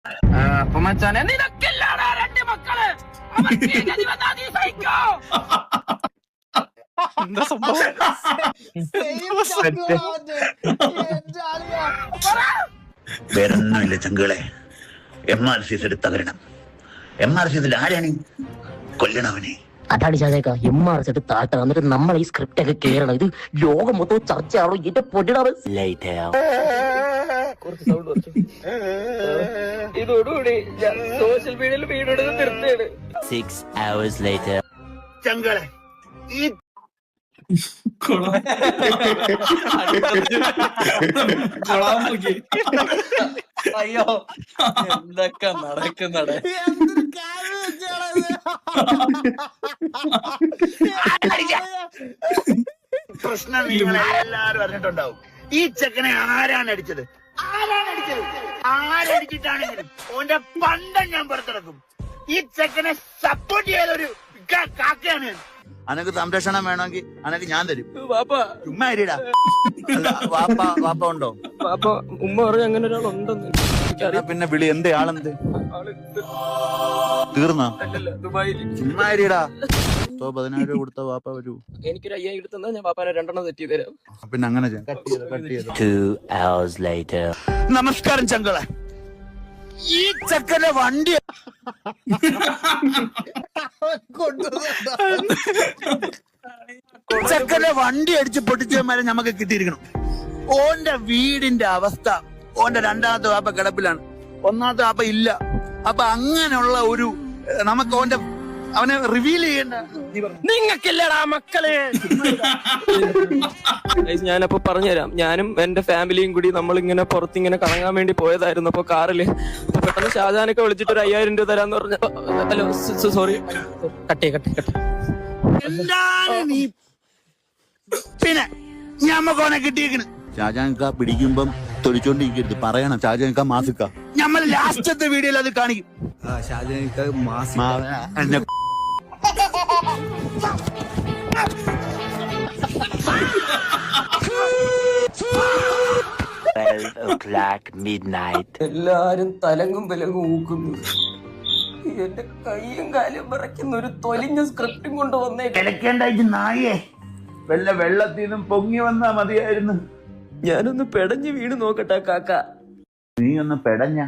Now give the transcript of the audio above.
അപ്പൊ മച്ചാനെ നിനക്കില്ലാടാ രണ്ട് മക്കള്. എന്താ സംഭവം? വേറൊന്നുമില്ല ചങ്കുകളെ. MRC തകരണം. MRC ആരാണ് കൊല്ലണവനെ? അതാണ് ചാതേക്ക MRC താട്ട. എന്നിട്ട് നമ്മൾ ഈ സ്ക്രിപ്റ്റ് ഒക്കെ കേറണം. ഇത് ലോകം മൊത്തം ചർച്ചയാണോ? ഇതിന്റെ പൊടിയാണ്. ഇതോടുകൂടി സോഷ്യൽ മീഡിയയിൽ വീഡിയോ നിർത്തിയാണ്. 6 hours later. ചങ്കുകളെ, ഈ അയ്യോ, എന്തൊക്കെ നടക്കുന്നട. പ്രശ്നം നിങ്ങൾ എല്ലാരും അറിഞ്ഞിട്ടുണ്ടാവും. ഈ ചെക്കനെ ആരാണ് അടിച്ചത്? ആരടിച്ചിട്ടാണെങ്കിലും ഓന്റെ പണ്ടം ഞാൻ പുറത്തിറക്കും. ഈ ചെക്കനെ സപ്പോർട്ട് ചെയ്തൊരു കാക്കയാണ്. അനക്ക് സംരക്ഷണം വേണമെങ്കിൽ അനക്ക് ഞാൻ തരും. ചുമ്മാ അരിടാ. വാപ്പ ഉണ്ടോ? ഉമ്മ പറഞ്ഞ അങ്ങനെ ഒരാളുണ്ടെന്ന്. പിന്നെ വിളി. എന്ത് ആളെന്ത് തീർന്ന? ചുമ്മാ അരിടാ. 10,000 രൂപ കൊടുത്ത വാപ്പ വരൂ. എനിക്കൊരു 5,000 എടുത്താ ഞാൻ പാപ്പാനെ 2 തെറ്റി തരാം. പിന്നെ അങ്ങനെ 2 hours later. നമസ്കാരം ചങ്കളെ. ഈ ചെക്കന്റെ വണ്ടി അടിച്ച് പൊട്ടിച്ചവന്മാരെ നമുക്ക് കിട്ടിയിരിക്കണം. ഓന്റെ വീടിന്റെ അവസ്ഥ, ഓന്റെ 2ാമത്തെ വാപ്പ കിടപ്പിലാണ്, 1ാമത്തെ വാപ്പ ഇല്ല. അപ്പൊ അങ്ങനെയുള്ള ഒരു നമുക്ക് അവനെ റിവീൽ ചെയ്യേണ്ട. നിങ്ങൾക്കില്ലടാ മക്കളെ. ഞാനപ്പോ പറഞ്ഞുതരാം. ഞാനും എന്റെ ഫാമിലിയും കൂടി നമ്മളിങ്ങനെ പുറത്തിങ്ങനെ കറങ്ങാൻ വേണ്ടി പോയതായിരുന്നു. അപ്പൊ കാറില് പെട്ടെന്ന് ഷാജാനൊക്കെ വിളിച്ചിട്ട് ഒരു 5,000 രൂപ തരാന്ന് പറഞ്ഞ. ഹലോ സോറി, കട്ടേ. എന്താണ് നീ? പിന്നെ ഞമ്മക്ക് ഓനെ കിട്ടിയേക്കണ്. ഷാജാൻക പിടിക്കുമ്പം തൊലിച്ചോണ്ടിരിക്കരുത്, പറയണം ഷാജാൻക മാസിക്ക. നമ്മൾ ലാസ്റ്റത്തെ വീഡിയോയിൽ അത് കാണിക്കും. ഷാജാൻക മാസിക്ക. 12 o'clock midnight. എല്ലാരും തലങ്ങും വിലങ്ങും ഊക്കുന്നു. എന്റെ കൈയും കാലും വിറയ്ക്കുന്ന ഒരു തൊലിഞ്ഞ സ്ക്രിപ്റ്റും കൊണ്ട് വന്നേക്ക്. കിടക്കേണ്ടായിട്ട് നായേ, വെള്ളത്തിൽ നിന്നും പൊങ്ങി വന്നാ മതിയായിരുന്നു. ഞാനൊന്ന് പെടഞ്ഞ് വീട് നോക്കട്ടെ കാക്ക. നീ ഒന്ന് പെടഞ്ഞ.